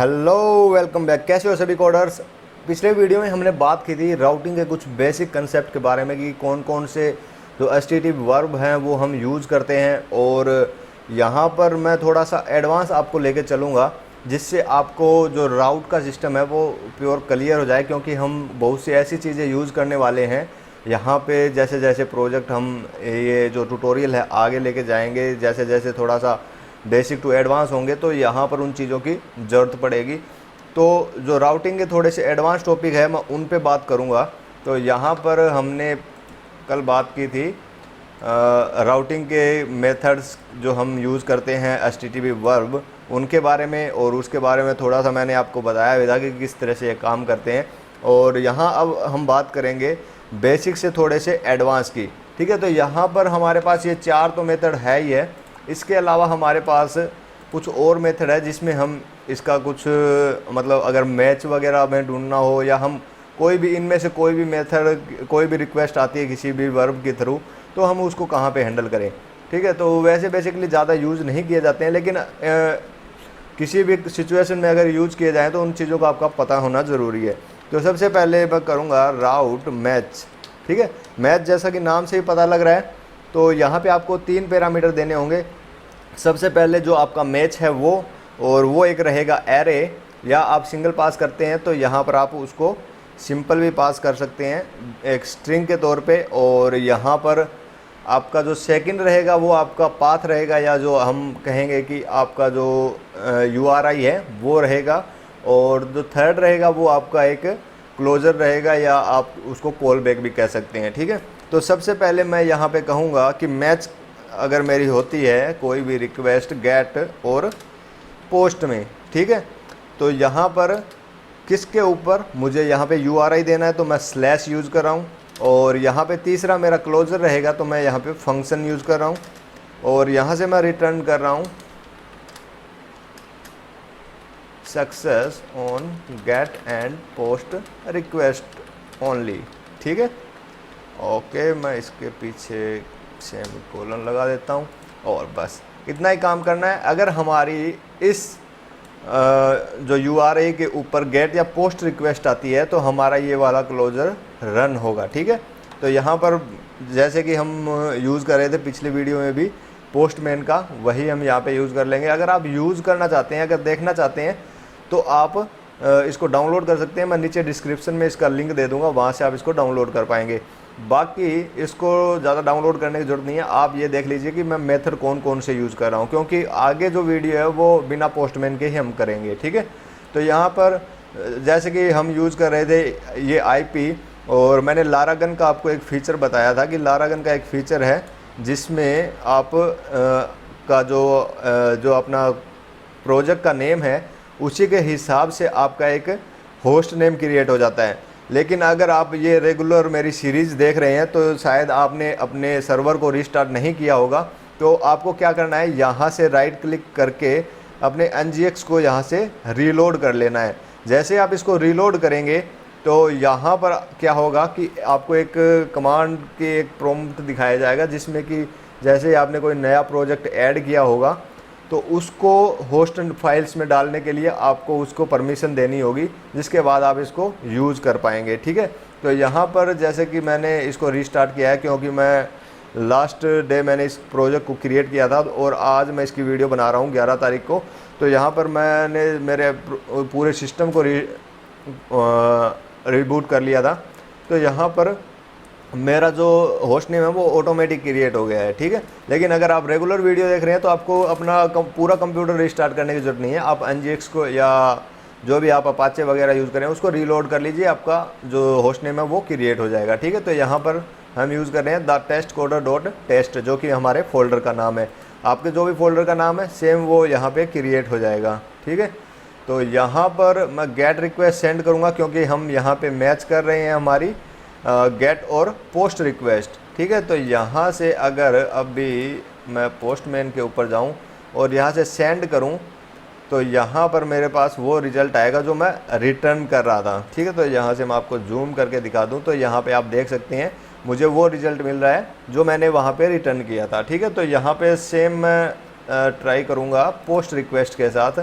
Hello, welcome back. कैसे हो सभी कोडर्स। पिछले वीडियो में हमने बात की थी राउटिंग के कुछ बेसिक कंसेप्ट के बारे में कि कौन कौन से जो एसटीटी वर्ब हैं वो हम यूज़ करते हैं, और यहाँ पर मैं थोड़ा सा एडवांस आपको लेके चलूँगा जिससे आपको जो राउट का सिस्टम है वो प्योर क्लियर हो जाए, क्योंकि हम बहुत सी ऐसी चीज़ें यूज़ करने वाले हैं यहाँ पे। जैसे जैसे प्रोजेक्ट हम ये जो ट्यूटोरियल है आगे लेके जाएंगे, जैसे जैसे थोड़ा सा बेसिक टू एडवांस होंगे तो यहाँ पर उन चीज़ों की ज़रूरत पड़ेगी। तो जो राउटिंग के थोड़े से एडवांस टॉपिक है मैं उन पे बात करूँगा। तो यहाँ पर हमने कल बात की थी राउटिंग के मेथड्स जो हम यूज़ करते हैं एचटीटीपी वर्ब उनके बारे में, और उसके बारे में थोड़ा सा मैंने आपको बताया भी था कि किस तरह से ये काम करते हैं। और यहाँ अब हम बात करेंगे बेसिक से थोड़े से एडवांस की। ठीक है, तो यहाँ पर हमारे पास ये 4 तो मेथड है ही है। इसके अलावा हमारे पास कुछ और मेथड है जिसमें हम इसका कुछ मतलब अगर मैच वगैरह में ढूंढना हो, या हम कोई भी इनमें से कोई भी मेथड, कोई भी रिक्वेस्ट आती है किसी भी वर्ब के थ्रू, तो हम उसको कहाँ पे हैंडल करें। ठीक है, तो वैसे बेसिकली ज़्यादा यूज़ नहीं किए जाते हैं, लेकिन किसी भी सिचुएशन में अगर यूज़ किए जाएँ तो उन चीज़ों का आपका पता होना ज़रूरी है। तो सबसे पहले मैं करूँगा राउट मैच। ठीक है, मैच जैसा कि नाम से ही पता लग रहा है, तो यहाँ पे आपको 3 पैरामीटर देने होंगे। सबसे पहले जो आपका मैच है वो, और वो एक रहेगा एरे, या आप सिंगल पास करते हैं तो यहाँ पर आप उसको सिंपल भी पास कर सकते हैं एक स्ट्रिंग के तौर पे। और यहाँ पर आपका जो सेकंड रहेगा वो आपका पाथ रहेगा, या जो हम कहेंगे कि आपका जो URI है वो रहेगा, और जो थर्ड रहेगा वो आपका एक क्लोजर रहेगा, या आप उसको कॉल बैक भी कह सकते हैं। ठीक है, तो सबसे पहले मैं यहाँ पे कहूँगा कि मैच अगर मेरी होती है कोई भी रिक्वेस्ट गेट और पोस्ट में, ठीक है, तो यहाँ पर किसके ऊपर मुझे यहाँ पे URI देना है तो मैं स्लैश यूज़ कर रहा हूँ। और यहाँ पे तीसरा मेरा क्लोजर रहेगा तो मैं यहाँ पे फंक्शन यूज़ कर रहा हूँ, और यहाँ से मैं रिटर्न कर रहा हूँ success on get and post request only. ठीक है, ओके, मैं इसके पीछे सेमीकोलन लगा देता हूँ, और बस इतना ही काम करना है। अगर हमारी इस जो URI के ऊपर गेट या पोस्ट रिक्वेस्ट आती है तो हमारा ये वाला क्लोजर रन होगा। ठीक है, तो यहाँ पर जैसे कि हम यूज़ कर रहे थे पिछले वीडियो में भी पोस्टमैन का, वही हम यहाँ पे यूज़ कर लेंगे। अगर आप यूज़ करना चाहते हैं, अगर देखना चाहते हैं तो आप इसको डाउनलोड कर सकते हैं। मैं नीचे डिस्क्रिप्शन में इसका लिंक दे दूँगा, वहाँ से आप इसको डाउनलोड कर पाएंगे। बाकी इसको ज़्यादा डाउनलोड करने की ज़रूरत नहीं है, आप ये देख लीजिए कि मैं मेथड कौन कौन से यूज़ कर रहा हूँ, क्योंकि आगे जो वीडियो है वो बिना पोस्टमैन के ही हम करेंगे। ठीक है, तो यहाँ पर जैसे कि हम यूज़ कर रहे थे ये IP, और मैंने लारागन का आपको एक फ़ीचर बताया था कि लारागन का एक फ़ीचर है जिसमें आप का जो अपना प्रोजेक्ट का नेम है उसी के हिसाब से आपका एक होस्ट नेम क्रिएट हो जाता है। लेकिन अगर आप ये रेगुलर मेरी सीरीज़ देख रहे हैं तो शायद आपने अपने सर्वर को रीस्टार्ट नहीं किया होगा। तो आपको क्या करना है, यहाँ से राइट क्लिक करके अपने NGX को यहाँ से रीलोड कर लेना है। जैसे आप इसको रीलोड करेंगे तो यहाँ पर क्या होगा कि आपको एक कमांड के एक प्रॉम्प्ट दिखाया जाएगा, जिसमें कि जैसे आपने कोई नया प्रोजेक्ट ऐड किया होगा तो उसको होस्ट फाइल्स में डालने के लिए आपको उसको परमिशन देनी होगी, जिसके बाद आप इसको यूज़ कर पाएंगे। ठीक है, तो यहाँ पर जैसे कि मैंने इसको रीस्टार्ट किया है क्योंकि मैं लास्ट डे मैंने इस प्रोजेक्ट को क्रिएट किया था, और आज मैं इसकी वीडियो बना रहा हूँ 11 तारीख को। तो यहाँ पर मैंने मेरे पूरे सिस्टम को रिबूट कर लिया था। तो यहाँ पर मेरा जो होस्ट नेम है वो ऑटोमेटिक क्रिएट हो गया है। ठीक है, लेकिन अगर आप रेगुलर वीडियो देख रहे हैं तो आपको अपना पूरा कंप्यूटर रिस्टार्ट करने की ज़रूरत नहीं है। आप NGX को या जो भी आप अपाचे वगैरह यूज़ करें उसको रीलोड कर लीजिए, आपका जो होस्ट नेम है वो क्रिएट हो जाएगा। ठीक है, तो यहाँ पर हम यूज़ कर रहे हैं @testcoder.test, जो कि हमारे फोल्डर का नाम है। आपके जो भी फोल्डर का नाम है सेम वो यहाँ पर क्रिएट हो जाएगा। ठीक है, तो यहाँ पर मैं गेट रिक्वेस्ट सेंड करूँगा क्योंकि हम यहाँ पर मैच कर रहे हैं हमारी गेट और पोस्ट रिक्वेस्ट। ठीक है, तो यहाँ से अगर अभी मैं पोस्टमैन के ऊपर जाऊँ और यहाँ से सेंड करूँ तो यहाँ पर मेरे पास वो रिज़ल्ट आएगा जो मैं रिटर्न कर रहा था। ठीक है, तो यहाँ से मैं आपको जूम करके दिखा दूँ तो यहाँ पे आप देख सकते हैं मुझे वो रिज़ल्ट मिल रहा है जो मैंने वहाँ पे रिटर्न किया था। ठीक है, तो यहाँ पे सेम मैं ट्राई करूँगा पोस्ट रिक्वेस्ट के साथ।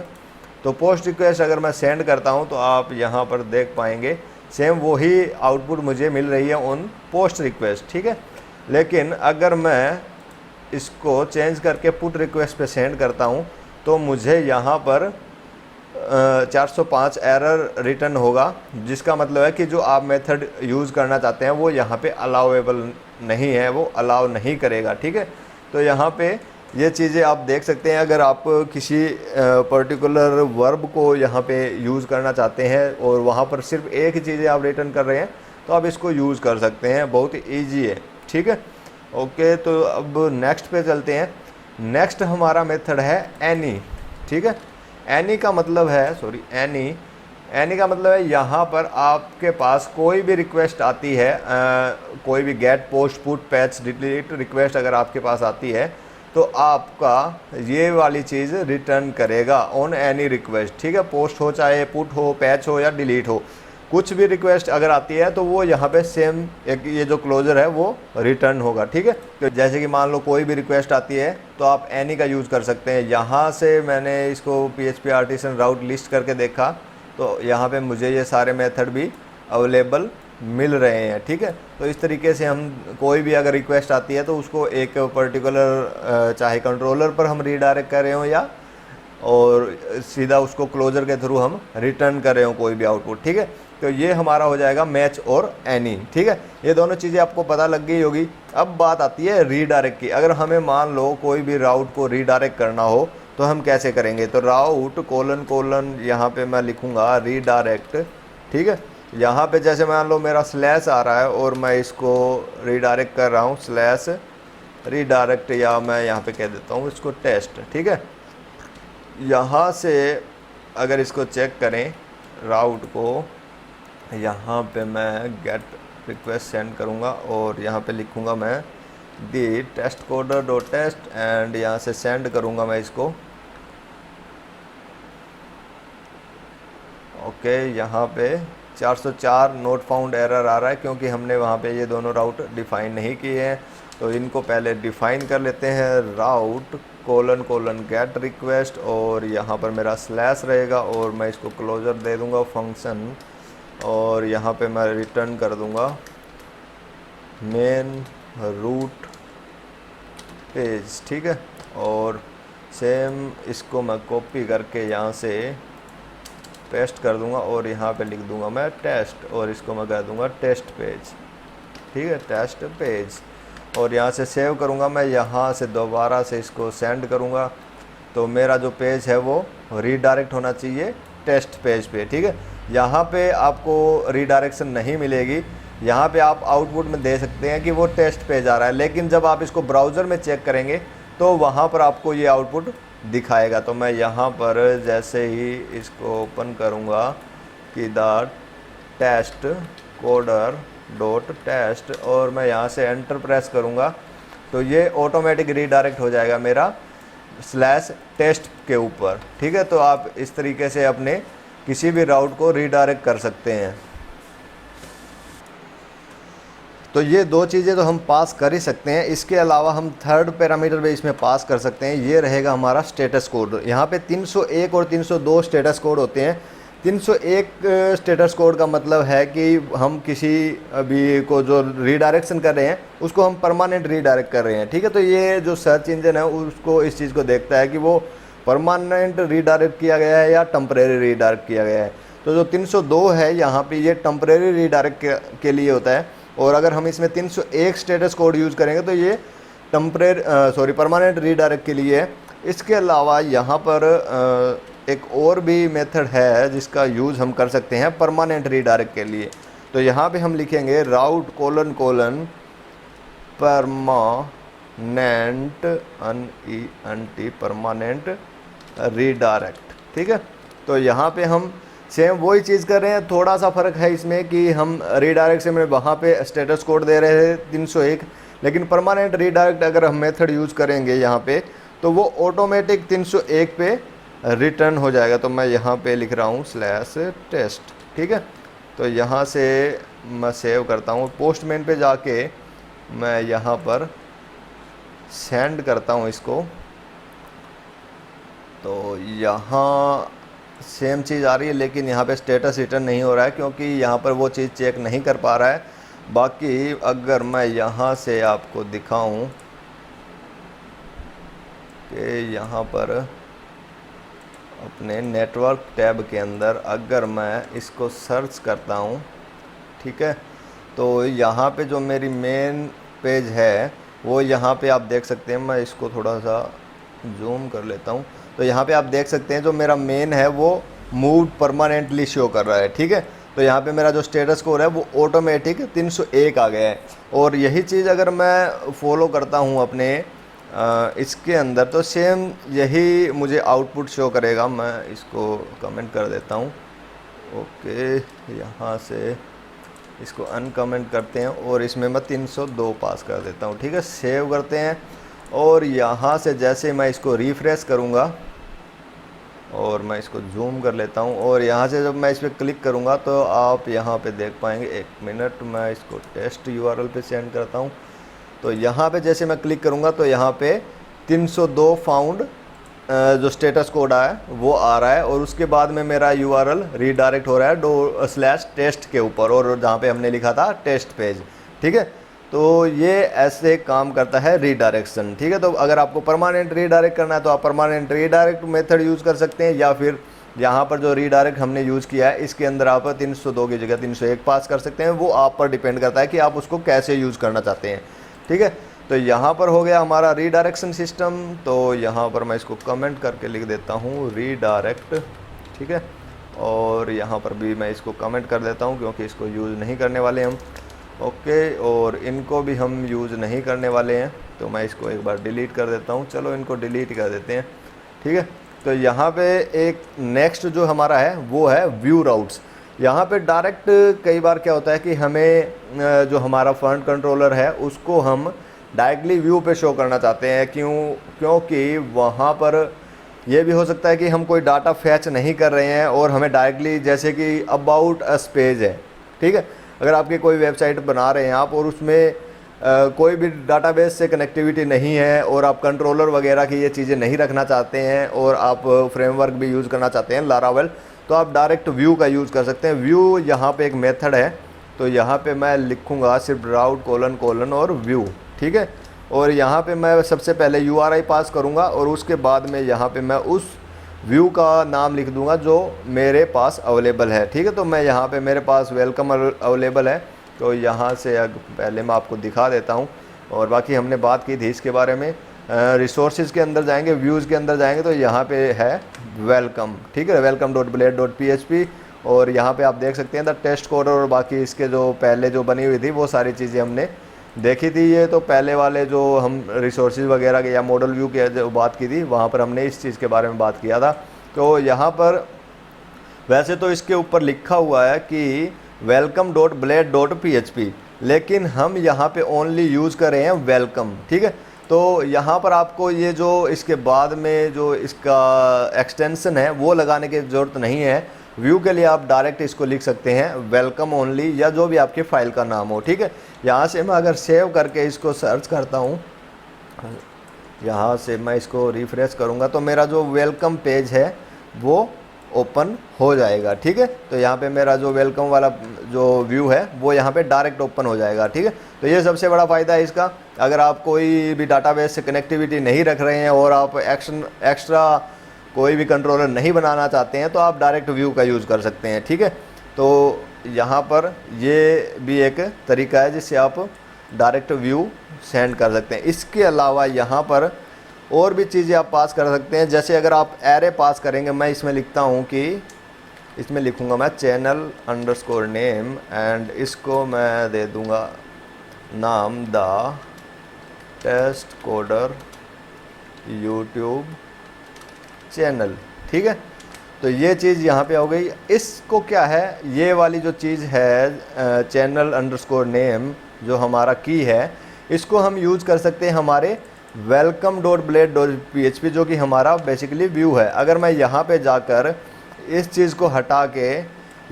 तो पोस्ट रिक्वेस्ट अगर मैं सेंड करता हूँ तो आप यहाँ पर देख पाएंगे सेम वही आउटपुट मुझे मिल रही है ऑन पोस्ट रिक्वेस्ट, ठीक है। लेकिन अगर मैं इसको चेंज करके पुट रिक्वेस्ट पे सेंड करता हूँ तो मुझे यहाँ पर 405 एरर रिटर्न होगा, जिसका मतलब है कि जो आप मेथड यूज़ करना चाहते हैं वो यहाँ पे अलाउएबल नहीं है, वो अलाउ नहीं करेगा, ठीक है। तो यहाँ पे ये चीज़ें आप देख सकते हैं। अगर आप किसी पर्टिकुलर वर्ब को यहाँ पे यूज़ करना चाहते हैं और वहाँ पर सिर्फ एक ही चीज़ें आप रिटर्न कर रहे हैं तो आप इसको यूज़ कर सकते हैं, बहुत ईजी है, ठीक है। ओके, तो अब नेक्स्ट पे चलते हैं। नेक्स्ट हमारा मेथड है एनी, ठीक है। एनी का मतलब है एनी का मतलब है यहाँ पर आपके पास कोई भी रिक्वेस्ट आती है, कोई भी get post put patch delete request अगर आपके पास आती है तो आपका ये वाली चीज़ रिटर्न करेगा ऑन एनी रिक्वेस्ट, ठीक है। पोस्ट हो चाहे पुट हो पैच हो या डिलीट हो, कुछ भी रिक्वेस्ट अगर आती है तो वो यहाँ पे सेम एक ये जो क्लोजर है वो रिटर्न होगा, ठीक है। तो जैसे कि मान लो कोई भी रिक्वेस्ट आती है तो आप एनी का यूज़ कर सकते हैं। यहाँ से मैंने इसको PHP आर्टिसन राउट लिस्ट करके देखा तो यहाँ पे मुझे ये सारे मेथड भी अवेलेबल मिल रहे हैं, ठीक है। तो इस तरीके से हम कोई भी अगर रिक्वेस्ट आती है तो उसको एक पर्टिकुलर चाहे कंट्रोलर पर हम रीडायरेक्ट कर रहे हो या और सीधा उसको क्लोजर के थ्रू हम रिटर्न कर रहे हो कोई भी आउटपुट, ठीक है। तो ये हमारा हो जाएगा मैच और एनी, ठीक है। ये दोनों चीज़ें आपको पता लग गई होगी। अब बात आती है रीडायरेक्ट की। अगर हमें मान लो कोई भी राउट को रीडायरेक्ट करना हो तो हम कैसे करेंगे। तो राउट कोलन यहाँ पे मैं लिखूँगा रीडायरेक्ट, ठीक है। यहाँ पे जैसे मान लो मेरा स्लैश आ रहा है और मैं इसको रीडायरेक्ट कर रहा हूँ स्लैश रीडायरेक्ट, या मैं यहाँ पे कह देता हूँ इसको टेस्ट, ठीक है। यहाँ से अगर इसको चेक करें राउट को, यहाँ पे मैं गेट रिक्वेस्ट सेंड करूँगा और यहाँ पे लिखूँगा मैं the test coder dot test and यहाँ से सेंड करूँगा मैं इसको। ओके, यहाँ पे 404 नोट फाउंड एरर आ रहा है क्योंकि हमने वहाँ पे ये दोनों राउट डिफ़ाइन नहीं किए हैं। तो इनको पहले डिफ़ाइन कर लेते हैं, राउट कोलन गेट रिक्वेस्ट और यहाँ पर मेरा स्लैश रहेगा और मैं इसको क्लोजर दे दूँगा फंक्शन और यहाँ पे मैं रिटर्न कर दूँगा मेन रूट पेज, ठीक है। और सेम इसको मैं कॉपी करके यहाँ से पेस्ट कर दूंगा और यहाँ पे लिख दूंगा मैं टेस्ट और इसको मैं कह दूंगा टेस्ट पेज, ठीक है, टेस्ट पेज। और यहाँ से सेव करूँगा मैं, यहाँ से दोबारा से इसको सेंड करूँगा तो मेरा जो पेज है वो रीडायरेक्ट होना चाहिए टेस्ट पेज पे, ठीक है। यहाँ पे आपको रीडायरेक्शन नहीं मिलेगी, यहाँ पे आप आउटपुट में दे सकते हैं कि वो टेस्ट पेज आ रहा है, लेकिन जब आप इसको ब्राउज़र में चेक करेंगे तो वहाँ पर आपको ये आउटपुट दिखाएगा। तो मैं यहाँ पर जैसे ही इसको ओपन करूँगा कि the test coder dot test और मैं यहाँ से एंटर प्रेस करूँगा तो ये ऑटोमेटिक रीडायरेक्ट हो जाएगा मेरा स्लैश टेस्ट के ऊपर, ठीक है। तो आप इस तरीके से अपने किसी भी राउट को रीडायरेक्ट कर सकते हैं। तो ये दो चीज़ें तो हम पास कर ही सकते हैं, इसके अलावा हम थर्ड पैरामीटर भी इसमें पास कर सकते हैं। ये रहेगा हमारा स्टेटस कोड। यहाँ पे 301 और 302 स्टेटस कोड होते हैं। 301 स्टेटस कोड का मतलब है कि हम किसी अभी को जो रीडायरेक्शन कर रहे हैं उसको हम परमानेंट रीडायरेक्ट कर रहे हैं, ठीक है। तो ये जो सर्च इंजन है उसको इस चीज़ को देखता है कि वो परमानेंट रीडायरेक्ट किया गया है या टेम्परेरी रीडायरेक्ट किया गया है। तो जो 302 है यहाँ पे ये टेम्परेरी रीडायरेक्ट के लिए होता है और अगर हम इसमें 301 स्टेटस कोड यूज़ करेंगे तो ये परमानेंट रीडायरेक्ट के लिए है। इसके अलावा यहाँ पर एक और भी मेथड है जिसका यूज़ हम कर सकते हैं परमानेंट रीडायरेक्ट के लिए। तो यहाँ पे हम लिखेंगे राउट कोलन परमानेंट परमानेंट रीडायरेक्ट, ठीक है। तो यहाँ पे हम सेम वही चीज़ कर रहे हैं, थोड़ा सा फ़र्क है इसमें कि हम रीडायरेक्ट से में वहाँ पे स्टेटस कोड दे रहे थे 301, लेकिन परमानेंट रीडायरेक्ट अगर हम मेथड यूज़ करेंगे यहाँ पे तो वो ऑटोमेटिक 301 पे रिटर्न हो जाएगा। तो मैं यहाँ पे लिख रहा हूँ स्लैश टेस्ट, ठीक है। तो यहाँ से मैं सेव करता हूँ, पोस्टमैन पे जाके मैं यहाँ पर सेंड करता हूँ इसको। तो यहाँ सेम चीज़ आ रही है, लेकिन यहाँ पे स्टेटस रिटर्न नहीं हो रहा है क्योंकि यहाँ पर वो चीज़ चेक नहीं कर पा रहा है। बाकी अगर मैं यहाँ से आपको दिखाऊं कि यहाँ पर अपने नेटवर्क टैब के अंदर अगर मैं इसको सर्च करता हूँ, ठीक है, तो यहाँ पे जो मेरी मेन पेज है वो यहाँ पे आप देख सकते हैं। मैं इसको थोड़ा सा जूम कर लेता हूँ, तो यहाँ पे आप देख सकते हैं जो मेरा मेन है वो मूव परमानेंटली शो कर रहा है, ठीक है। तो यहाँ पे मेरा जो स्टेटस स्कोर है वो ऑटोमेटिक 301 आ गया है। और यही चीज़ अगर मैं फॉलो करता हूँ अपने इसके अंदर तो सेम यही मुझे आउटपुट शो करेगा। मैं इसको कमेंट कर देता हूँ, ओके, यहाँ से इसको अनकमेंट करते हैं और इसमें मैं 302 पास कर देता हूँ, ठीक है। सेव करते हैं और यहाँ से जैसे मैं इसको रिफ्रेश करूँगा और मैं इसको जूम कर लेता हूँ और यहाँ से जब मैं इस पर क्लिक करूँगा तो आप यहाँ पे देख पाएंगे। एक मिनट, मैं इसको टेस्ट यूआरएल पे सेंड करता हूँ। तो यहाँ पे जैसे मैं क्लिक करूँगा तो यहाँ पे 302 फाउंड जो स्टेटस कोड है वो आ रहा है और उसके बाद में मेरा यूआरएल रीडायरेक्ट हो रहा है /टेस्ट के ऊपर और जहाँ पे हमने लिखा था टेस्ट पेज, ठीक है। तो ये ऐसे काम करता है रीडायरेक्शन, ठीक है। तो अगर आपको परमानेंट रीडायरेक्ट करना है तो आप परमानेंट रीडायरेक्ट मेथड यूज़ कर सकते हैं, या फिर यहाँ पर जो रीडायरेक्ट हमने यूज़ किया है इसके अंदर आप 302 की जगह 301 पास कर सकते हैं। वो आप पर डिपेंड करता है कि आप उसको कैसे यूज़ करना चाहते हैं, ठीक है। तो यहाँ पर हो गया हमारा रीडायरेक्शन सिस्टम। तो यहाँ पर मैं इसको कमेंट करके लिख देता हूँ रीडायरेक्ट, ठीक है। और यहाँ पर भी मैं इसको कमेंट कर देता हूँ क्योंकि इसको यूज़ नहीं करने वाले हम, ओके। और इनको भी हम यूज़ नहीं करने वाले हैं, तो मैं इसको एक बार डिलीट कर देता हूँ। चलो इनको डिलीट कर देते हैं, ठीक है। तो यहाँ पे एक नेक्स्ट जो हमारा है वो है व्यू राउट्स। यहाँ पे डायरेक्ट कई बार क्या होता है कि हमें जो हमारा फ्रंट कंट्रोलर है उसको हम डायरेक्टली व्यू पे शो करना चाहते हैं। क्योंकि वहाँ पर यह भी हो सकता है कि हम कोई डाटा फैच नहीं कर रहे हैं और हमें डायरेक्टली, जैसे कि अबाउट अस पेज है, ठीक है। अगर आपकी कोई वेबसाइट बना रहे हैं आप और उसमें कोई भी डाटाबेस से कनेक्टिविटी नहीं है और आप कंट्रोलर वगैरह की ये चीज़ें नहीं रखना चाहते हैं और आप फ्रेमवर्क भी यूज़ करना चाहते हैं लारावेल, तो आप डायरेक्ट व्यू का यूज़ कर सकते हैं। व्यू यहाँ पे एक मेथड है, तो यहाँ पे मैं लिखूँगा सिर्फ राउट : और व्यू, ठीक है। और यहाँ पे मैं सबसे पहले URI पास करूँगा और उसके बाद में यहाँ पे मैं उस व्यू का नाम लिख दूँगा जो मेरे पास अवेलेबल है, ठीक है। तो मैं यहाँ पे मेरे पास वेलकम अवेलेबल है, तो यहाँ से पहले मैं आपको दिखा देता हूँ। और बाकी हमने बात की थी इसके बारे में। रिसोर्सेज के अंदर जाएंगे, व्यूज़ के अंदर जाएंगे तो यहाँ पे है वेलकम, ठीक है, welcome.blade.php। और यहाँ पे आप देख सकते हैं द टेस्ट कोड और बाकी इसके जो पहले जो बनी हुई थी वो सारी चीज़ें हमने देखी थी। ये तो पहले वाले जो हम रिसोर्सेज वगैरह के या मॉडल व्यू की जो बात की थी वहाँ पर हमने इस चीज़ के बारे में बात किया था। तो यहाँ पर वैसे तो इसके ऊपर लिखा हुआ है कि welcome.blade.php, लेकिन हम यहाँ पे ओनली यूज़ कर रहे हैं वेलकम, ठीक है। तो यहाँ पर आपको ये जो इसके बाद में जो इसका एक्सटेंशन है वो लगाने की ज़रूरत नहीं है। व्यू के लिए आप डायरेक्ट इसको लिख सकते हैं वेलकम ओनली, या जो भी आपके फाइल का नाम हो, ठीक है। यहाँ से मैं अगर सेव करके इसको सर्च करता हूँ, यहाँ से मैं इसको रिफ्रेश करूँगा तो मेरा जो वेलकम पेज है वो ओपन हो जाएगा, ठीक है। तो यहाँ पे मेरा जो वेलकम वाला जो व्यू है वो यहाँ पे डायरेक्ट ओपन हो जाएगा, ठीक है। तो ये सबसे बड़ा फ़ायदा है इसका। अगर आप कोई भी डाटाबेस से कनेक्टिविटी नहीं रख रहे हैं और आप एक्स्ट्रा कोई भी कंट्रोलर नहीं बनाना चाहते हैं तो आप डायरेक्ट व्यू का यूज़ कर सकते हैं, ठीक है। तो यहाँ पर ये भी एक तरीका है जिससे आप डायरेक्ट व्यू सेंड कर सकते हैं। इसके अलावा यहाँ पर और भी चीज़ें आप पास कर सकते हैं। जैसे अगर आप एरे पास करेंगे, मैं इसमें लिखता हूँ कि इसमें लिखूँगा मैं channel_name एंड इसको मैं दे दूँगा नाम the test coder YouTube channel, ठीक है। तो ये चीज़ यहाँ पे हो गई। इसको क्या है, ये वाली जो चीज़ है channel_name जो हमारा की है, इसको हम यूज़ कर सकते हैं हमारे welcome.blade.php जो कि हमारा बेसिकली व्यू है। अगर मैं यहाँ पे जाकर इस चीज़ को हटा के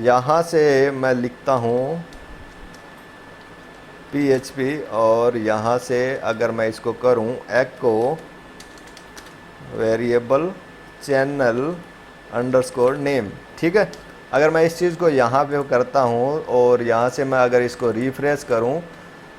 यहाँ से मैं लिखता हूँ PHP और यहाँ से अगर मैं इसको करूँ echo वेरिएबल अंडरस्कोर नेम, ठीक है। अगर मैं इस चीज़ को यहाँ पे करता हूँ और यहाँ से मैं अगर इसको रिफ्रेश करूँ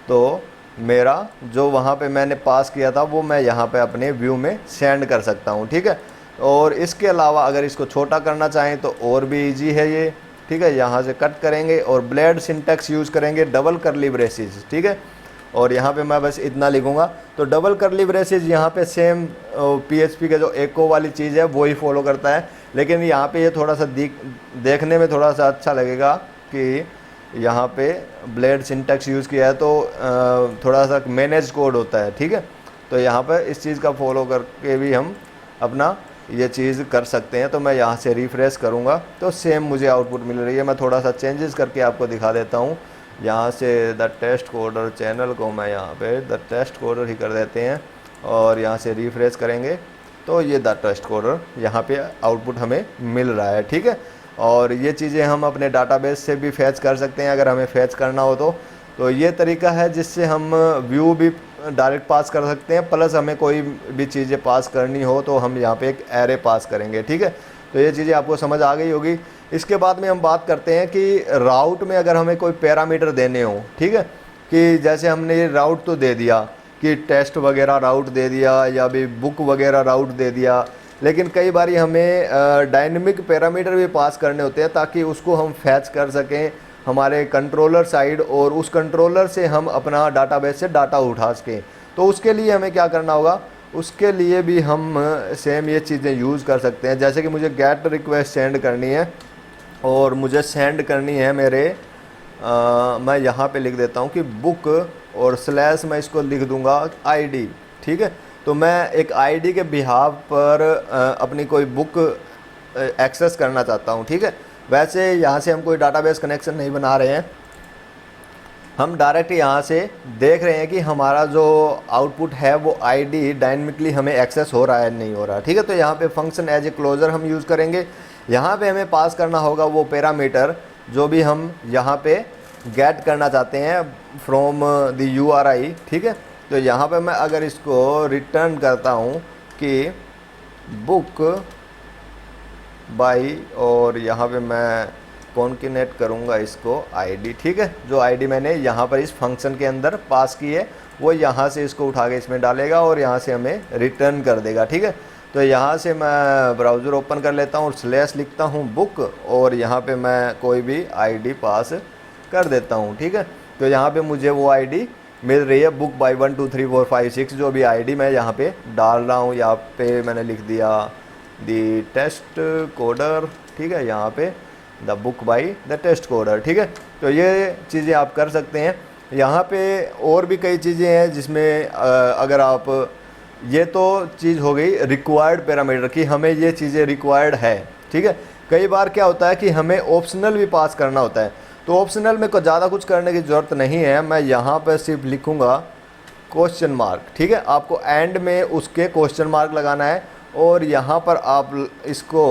तो मेरा जो वहाँ पे मैंने पास किया था वो मैं यहाँ पे अपने व्यू में सेंड कर सकता हूँ, ठीक है। और इसके अलावा अगर इसको छोटा करना चाहें तो और भी इजी है ये, ठीक है। यहाँ से कट करेंगे और ब्लेड सिंटेक्स यूज़ करेंगे, डबल करली ब्रेसेस, ठीक है। और यहाँ पे मैं बस इतना लिखूँगा तो डबल करली ब्रेसेस यहाँ पे सेम PHP का जो एको वाली चीज़ है वो ही फॉलो करता है, लेकिन यहाँ पे ये थोड़ा सा देखने में थोड़ा सा अच्छा लगेगा कि यहाँ पे ब्लेड सिंटेक्स यूज़ किया है तो थोड़ा सा मैनेज कोड होता है, ठीक है। तो यहाँ पर इस चीज़ का फॉलो करके भी हम अपना ये चीज़ कर सकते हैं। तो मैं यहाँ से रिफ़्रेश करूँगा तो सेम मुझे आउटपुट मिल रही है। मैं थोड़ा सा चेंजेस करके आपको दिखा देता हूँ। यहाँ से द टेस्ट कोडर चैनल को मैं यहाँ पे द टेस्ट कोडर ही कर देते हैं और यहाँ से रिफ़्रेश करेंगे तो ये द टेस्ट कोडर यहाँ पे आउटपुट हमें मिल रहा है, ठीक है। और ये चीज़ें हम अपने डाटाबेस से भी फैच कर सकते हैं अगर हमें फैच करना हो तो ये तरीका है जिससे हम व्यू भी डायरेक्ट पास कर सकते हैं, प्लस हमें कोई भी चीज़ें पास करनी हो तो हम यहाँ पे एक एरे पास करेंगे, ठीक है। तो ये चीज़ें आपको समझ आ गई होगी। इसके बाद में हम बात करते हैं कि राउट में अगर हमें कोई पैरामीटर देने हो, ठीक है, कि जैसे हमने ये राउट तो दे दिया कि टेस्ट वगैरह राउट दे दिया या भी बुक वगैरह राउट दे दिया, लेकिन कई बार हमें डायनेमिक पैरामीटर भी पास करने होते हैं ताकि उसको हम फैच कर सकें हमारे कंट्रोलर साइड और उस कंट्रोलर से हम अपना डाटाबेस से डाटा उठा सकें। तो उसके लिए हमें क्या करना होगा, उसके लिए भी हम सेम ये चीज़ें यूज़ कर सकते हैं। जैसे कि मुझे गेट रिक्वेस्ट सेंड करनी है और मुझे सेंड करनी है मैं यहाँ पे लिख देता हूँ कि बुक और स्लैश मैं इसको लिख दूँगा ID, ठीक है। तो मैं एक ID के बिहाव पर अपनी कोई बुक एक्सेस करना चाहता हूँ, ठीक है। वैसे यहाँ से हम कोई डाटाबेस कनेक्शन नहीं बना रहे हैं, हम डायरेक्ट यहाँ से देख रहे हैं कि हमारा जो आउटपुट है वो ID डायनेमिकली हमें एक्सेस हो रहा है नहीं हो रहा, ठीक है। तो यहाँ पे फंक्शन एज ए क्लोजर हम यूज़ करेंगे। यहाँ पे हमें पास करना होगा वो पैरामीटर जो भी हम यहाँ पे गेट करना चाहते हैं फ्रॉम द URI, ठीक है। तो यहाँ पे मैं अगर इसको रिटर्न करता हूँ कि बुक बाई और यहाँ पे मैं कॉन्केनेट करूँगा इसको ID, ठीक है। जो ID मैंने यहाँ पर इस फंक्शन के अंदर पास की है वो यहाँ से इसको उठा के इसमें डालेगा और यहाँ से हमें रिटर्न कर देगा, ठीक है। तो यहाँ से मैं ब्राउज़र ओपन कर लेता हूँ और स्लैश लिखता हूँ बुक और यहाँ पे मैं कोई भी ID पास कर देता हूँ, ठीक है। तो यहाँ पे मुझे वो ID मिल रही है बुक बाई 1 2 3 4 5 6 जो भी ID मैं यहाँ पे डाल रहा हूँ। यहाँ पे मैंने लिख दिया द टेस्ट कोडर, ठीक है, यहाँ पे the book by the test coder, ठीक है। तो ये चीज़ें आप कर सकते हैं। यहाँ पे और भी कई चीज़ें हैं जिसमें अगर आप ये तो चीज़ हो गई रिक्वायर्ड पैरामीटर की हमें ये चीज़ें रिक्वायर्ड है, ठीक है। कई बार क्या होता है कि हमें ऑप्शनल भी पास करना होता है, तो ऑप्शनल में ज़्यादा कुछ करने की ज़रूरत नहीं है। मैं यहाँ पर सिर्फ लिखूँगा क्वेश्चन मार्क, ठीक है। आपको एंड में उसके क्वेश्चन मार्क लगाना है और यहाँ पर आप इसको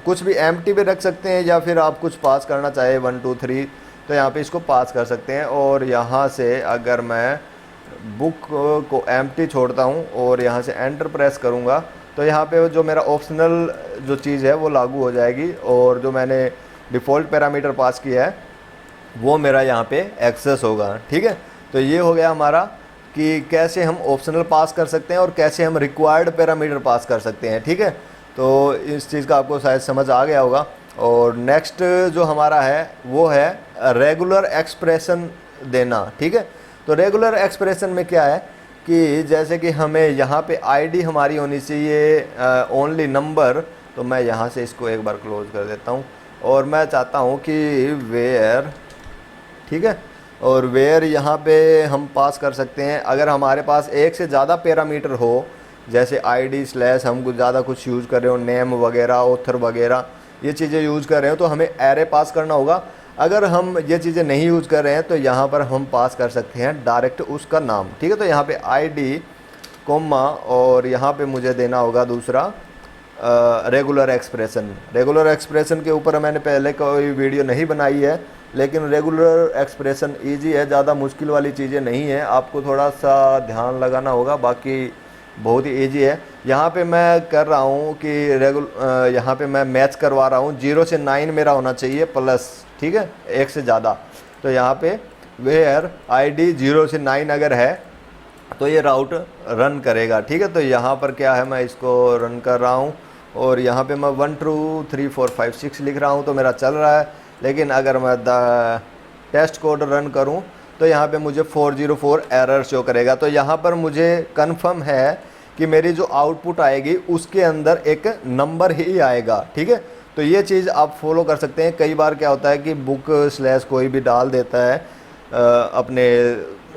कुछ भी एम्प्टी भी रख सकते हैं या फिर आप कुछ पास करना चाहे 1 2 3 तो यहाँ पे इसको पास कर सकते हैं। और यहाँ से अगर मैं बुक को एम्प्टी छोड़ता हूँ और यहाँ से एंटर प्रेस करूँगा तो यहाँ पे जो मेरा ऑप्शनल जो चीज़ है वो लागू हो जाएगी और जो मैंने डिफ़ॉल्ट पैरामीटर पास किया है वो मेरा यहाँ पे एक्सेस होगा, ठीक है। तो ये हो गया हमारा कि कैसे हम ऑप्शनल पास कर सकते हैं और कैसे हम रिक्वायर्ड पैरामीटर पास कर सकते हैं, ठीक है। तो इस चीज़ का आपको शायद समझ आ गया होगा। और नेक्स्ट जो हमारा है वो है रेगुलर एक्सप्रेशन देना, ठीक है। तो रेगुलर एक्सप्रेशन में क्या है कि जैसे कि हमें यहाँ पे ID हमारी होनी चाहिए ओनली नंबर, तो मैं यहाँ से इसको एक बार क्लोज कर देता हूँ और मैं चाहता हूँ कि वेयर, ठीक है। और वेयर यहाँ पे हम पास कर सकते हैं अगर हमारे पास एक से ज़्यादा पैरामीटर हो, जैसे ID स्लैश हम कुछ ज़्यादा कुछ यूज़ कर रहे हो, नेम वगैरह ऑथर वगैरह ये चीज़ें यूज़ कर रहे हो तो हमें एरे पास करना होगा। अगर हम ये चीज़ें नहीं यूज़ कर रहे हैं तो यहाँ पर हम पास कर सकते हैं डायरेक्ट उसका नाम, ठीक है। तो यहाँ पे ID कोमा और यहाँ पे मुझे देना होगा दूसरा रेगुलर एक्सप्रेशन। रेगुलर एक्सप्रेशन के ऊपर मैंने पहले कोई वीडियो नहीं बनाई है, लेकिन रेगुलर एक्सप्रेशन इजी है, ज़्यादा मुश्किल वाली चीज़ें नहीं है, आपको थोड़ा सा ध्यान लगाना होगा। बाकी बहुत ही ईजी है। यहाँ पे मैं कर रहा हूँ कि यहाँ पे मैं मैच करवा रहा हूँ, 0 से 9 मेरा होना चाहिए प्लस, ठीक है, 1 से ज़्यादा। तो यहाँ पे वेयर ID 0 से 9 अगर है तो ये राउट रन करेगा, ठीक है। तो यहाँ पर क्या है, मैं इसको रन कर रहा हूँ और यहाँ पे मैं 1 2 3 4 5 6 लिख रहा हूँ तो मेरा चल रहा है। लेकिन अगर मैं टेस्ट कोड रन करूँ तो यहाँ पे मुझे 404 एरर शो करेगा। तो यहाँ पर मुझे कंफर्म है कि मेरी जो आउटपुट आएगी उसके अंदर एक नंबर ही आएगा, ठीक है। तो ये चीज़ आप फॉलो कर सकते हैं। कई बार क्या होता है कि बुक स्लैश कोई भी डाल देता है अपने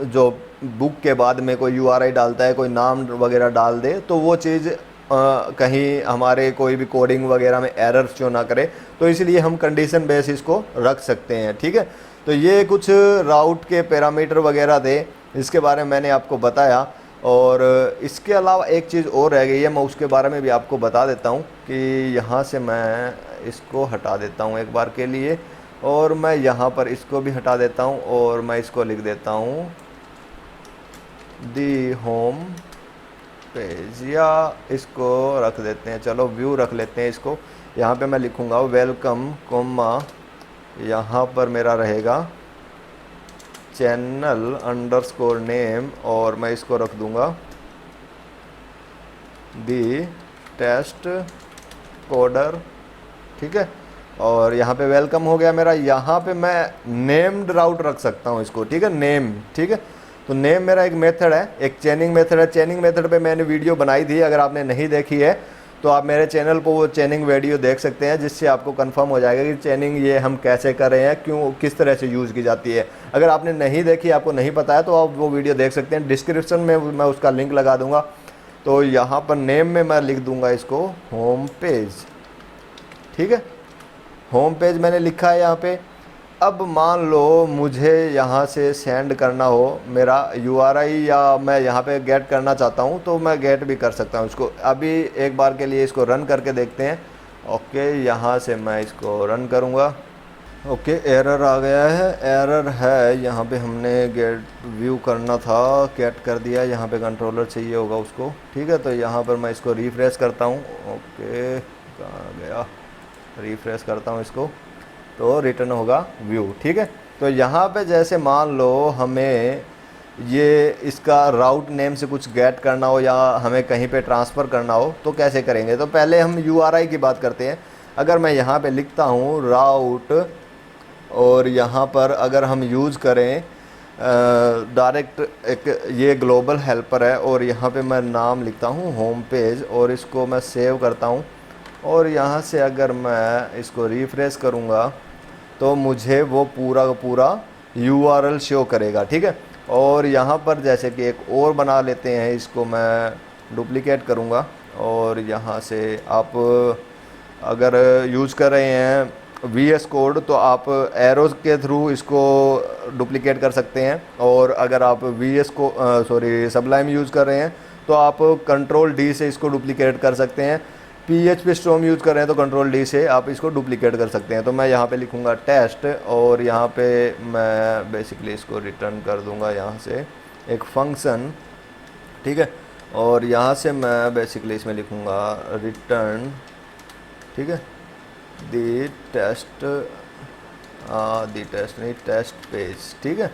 जो बुक के बाद में कोई URI डालता है, कोई नाम वगैरह डाल दे, तो वो चीज़ कहीं हमारे कोई भी कोडिंग वगैरह में एरर शो ना करे। तो इसलिए हम कंडीशन बेस इसको रख सकते हैं, ठीक है। तो ये कुछ राउट के पैरामीटर वगैरह थे, इसके बारे में मैंने आपको बताया। और इसके अलावा एक चीज़ और रह गई है, मैं उसके बारे में भी आपको बता देता हूँ कि यहाँ से मैं इसको हटा देता हूँ एक बार के लिए, और मैं यहाँ पर इसको भी हटा देता हूँ और मैं इसको लिख देता हूँ दी होम पेज, या इसको रख देते हैं, चलो व्यू रख लेते हैं इसको। यहाँ पे मैं लिखूँगा वेलकम कोमा, यहाँ पर मेरा रहेगा चैनल अंडरस्कोर नेम, और मैं इसको रख दूँगा दी टेस्ट कोडर, ठीक है। और यहाँ पे वेलकम हो गया मेरा। यहाँ पे मैं नेम्ड राउट रख सकता हूँ इसको, ठीक है, नेम, ठीक है। तो नेम मेरा एक मेथड है, एक चेनिंग मेथड है। चेनिंग मेथड पे मैंने वीडियो बनाई थी, अगर आपने नहीं देखी है तो आप मेरे चैनल पर वो चेनिंग वीडियो देख सकते हैं, जिससे आपको कंफर्म हो जाएगा कि चेनिंग ये हम कैसे कर रहे हैं, क्यों, किस तरह से यूज़ की जाती है। अगर आपने नहीं देखी, आपको नहीं पता है, तो आप वो वीडियो देख सकते हैं, डिस्क्रिप्शन में मैं उसका लिंक लगा दूँगा। तो यहाँ पर नेम में मैं लिख दूँगा इसको होम पेज, ठीक है। होम पेज मैंने लिखा है यहाँ पे। अब मान लो मुझे यहाँ से सेंड करना हो मेरा URI, या मैं यहाँ पे गेट करना चाहता हूँ तो मैं गेट भी कर सकता हूँ इसको। अभी एक बार के लिए इसको रन करके देखते हैं। ओके, यहाँ से मैं इसको रन करूँगा। ओके, एरर आ गया है, एरर है यहाँ पे, हमने गेट व्यू करना था, गेट कर दिया। यहाँ पे कंट्रोलर चाहिए होगा उसको, ठीक है। तो यहाँ पर मैं इसको रिफ्रेश करता हूँ। ओके, कहाँ गया, रिफ्रेश करता हूँ इसको, तो रिटर्न होगा व्यू, ठीक है। तो यहाँ पे जैसे मान लो हमें ये इसका राउट नेम से कुछ गेट करना हो या हमें कहीं पे ट्रांसफ़र करना हो तो कैसे करेंगे। तो पहले हम URI की बात करते हैं। अगर मैं यहाँ पे लिखता हूँ राउट, और यहाँ पर अगर हम यूज़ करें डायरेक्ट, एक ये ग्लोबल हेल्पर है, और यहाँ पे मैं नाम लिखता हूँ होम पेज, और इसको मैं सेव करता हूँ। और यहाँ से अगर मैं इसको रिफ्रेश करूँगा तो मुझे वो पूरा का पूरा URL शो करेगा, ठीक है। और यहाँ पर जैसे कि एक और बना लेते हैं, इसको मैं डुप्लिकेट करूँगा, और यहाँ से आप अगर यूज़ कर रहे हैं VS कोड तो आप एरोज़ के थ्रू इसको डुप्लिकेट कर सकते हैं। और अगर आप VS को सबलाइम यूज़ कर रहे हैं तो आप कंट्रोल D से इसको डुप्लिकेट कर सकते हैं। PHP स्टॉर्म यूज़ कर रहे हैं तो कंट्रोल D से आप इसको डुप्लिकेट कर सकते हैं। तो मैं यहाँ पे लिखूँगा टेस्ट, और यहाँ पे मैं बेसिकली इसको रिटर्न कर दूँगा यहाँ से एक फंक्शन, ठीक है। और यहाँ से मैं बेसिकली इसमें लिखूँगा रिटर्न, ठीक है, दी टेस्ट नहीं, टेस्ट पेज, ठीक है।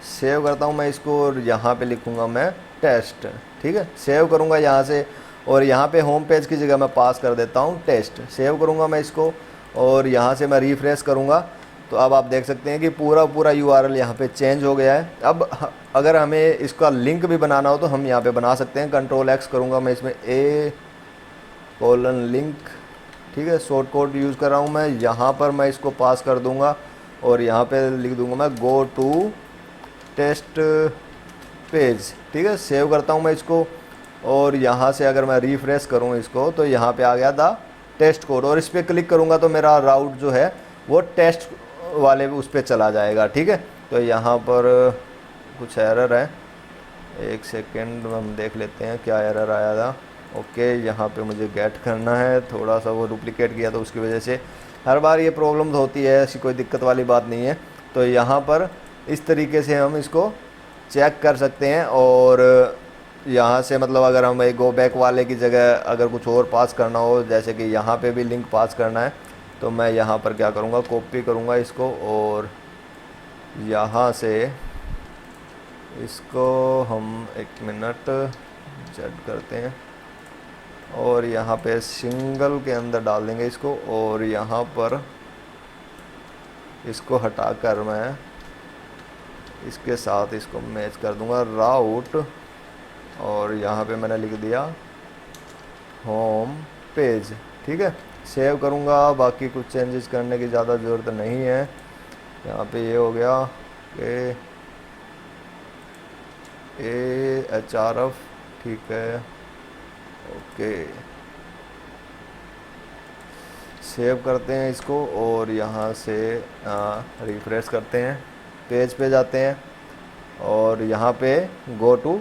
सेव करता हूँ मैं इसको, और यहाँ पे लिखूँगा मैं टेस्ट, ठीक है। सेव करूँगा यहाँ से, और यहाँ पे होम पेज की जगह मैं पास कर देता हूँ टेस्ट। सेव करूँगा मैं इसको, और यहाँ से मैं रिफ्रेश करूँगा तो अब आप देख सकते हैं कि पूरा URL यहाँ पे चेंज हो गया है। अब अगर हमें इसका लिंक भी बनाना हो तो हम यहाँ पे बना सकते हैं। कंट्रोल X करूँगा मैं इसमें A:लिंक, ठीक है, शॉर्ट कोड यूज़ कर रहा हूँ मैं। यहाँ पर मैं इसको पास कर दूँगा, और यहाँ पे लिख दूँगा मैं गो टू टेस्ट पेज, ठीक है। सेव करता हूँ मैं इसको, और यहाँ से अगर मैं रिफ्रेश करूँ इसको तो यहाँ पे आ गया द टेस्ट कोड, और इस पर क्लिक करूँगा तो मेरा राउट जो है वो टेस्ट वाले उस पर चला जाएगा, ठीक है। तो यहाँ पर कुछ एरर है, एक सेकेंड हम देख लेते हैं क्या एरर आया था। ओके, यहाँ पे मुझे गेट करना है, थोड़ा सा वो डुप्लीकेट किया तो उसकी वजह से हर बार ये प्रॉब्लम होती है, ऐसी कोई दिक्कत वाली बात नहीं है। तो यहाँ पर इस तरीके से हम इसको चेक कर सकते हैं। और यहाँ से मतलब अगर हम एक गो बैक वाले की जगह अगर कुछ और पास करना हो, जैसे कि यहाँ पे भी लिंक पास करना है, तो मैं यहाँ पर क्या करूँगा, कॉपी करूँगा इसको और यहाँ से इसको हम 1 मिनट जेड करते हैं और यहाँ पे सिंगल के अंदर डाल देंगे इसको, और यहाँ पर इसको हटाकर मैं इसके साथ इसको मैच कर दूंगा राउट, और यहाँ पे मैंने लिख दिया होम पेज। ठीक है, सेव करूँगा, बाकी कुछ चेंजेस करने की ज़्यादा ज़रूरत नहीं है। यहाँ पे ये हो गया कि AHRF, ठीक है, ओके, सेव करते हैं इसको और यहाँ से रिफ्रेश करते हैं, पेज पे जाते हैं और यहाँ पे go to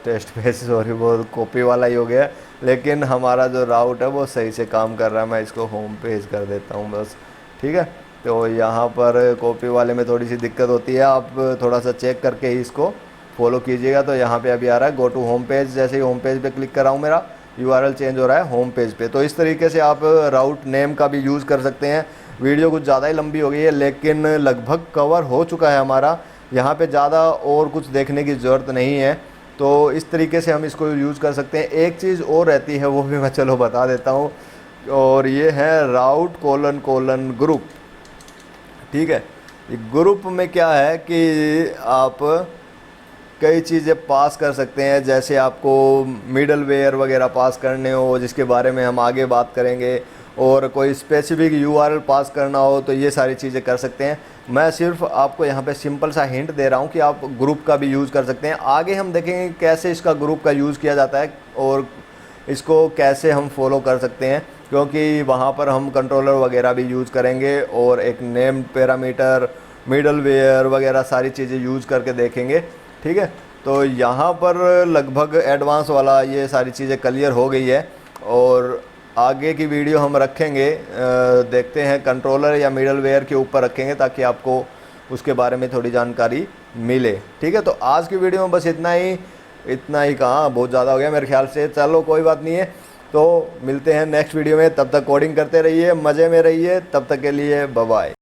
test page, sorry वो कॉपी वाला ही हो गया, लेकिन हमारा जो राउट है वो सही से काम कर रहा है। मैं इसको होम पेज कर देता हूँ बस। ठीक है, तो यहाँ पर कॉपी वाले में थोड़ी सी दिक्कत होती है, आप थोड़ा सा चेक करके ही इसको फॉलो कीजिएगा। तो यहाँ पे अभी आ रहा है गो टू होम पेज, जैसे ही होम पेज पे क्लिक कर रहा हूँ मेरा URL चेंज हो रहा है होम पेज पे। तो इस तरीके से आप राउट नेम का भी यूज़ कर सकते हैं। वीडियो कुछ ज़्यादा ही लंबी हो गई है, लेकिन लगभग कवर हो चुका है हमारा, यहाँ पे ज़्यादा और कुछ देखने की ज़रूरत नहीं है। तो इस तरीके से हम इसको यूज़ कर सकते हैं। एक चीज़ और रहती है, वो भी मैं चलो बता देता हूँ, और ये है राउट : ग्रुप। ठीक है, ग्रुप में क्या है कि आप कई चीज़ें पास कर सकते हैं, जैसे आपको मिडल वेयर वगैरह पास करने हो, जिसके बारे में हम आगे बात करेंगे, और कोई स्पेसिफिक URL पास करना हो, तो ये सारी चीज़ें कर सकते हैं। मैं सिर्फ आपको यहाँ पे सिंपल सा हिंट दे रहा हूँ कि आप ग्रुप का भी यूज़ कर सकते हैं। आगे हम देखेंगे कैसे इसका ग्रुप का यूज़ किया जाता है और इसको कैसे हम फॉलो कर सकते हैं, क्योंकि वहाँ पर हम कंट्रोलर वगैरह भी यूज़ करेंगे और एक नेम पैरामीटर, मिडल वेयर वगैरह सारी चीज़ें यूज़ करके देखेंगे। ठीक है, तो यहाँ पर लगभग एडवांस वाला ये सारी चीज़ें क्लियर हो गई है, और आगे की वीडियो हम रखेंगे, देखते हैं कंट्रोलर या मिडल वेयर के ऊपर रखेंगे, ताकि आपको उसके बारे में थोड़ी जानकारी मिले। ठीक है, तो आज की वीडियो में बस इतना ही कहाँ, बहुत ज़्यादा हो गया मेरे ख्याल से। चलो कोई बात नहीं है, तो मिलते हैं नेक्स्ट वीडियो में। तब तक कोडिंग करते रहिए, मज़े में रहिए, तब तक के लिए बाय बाय।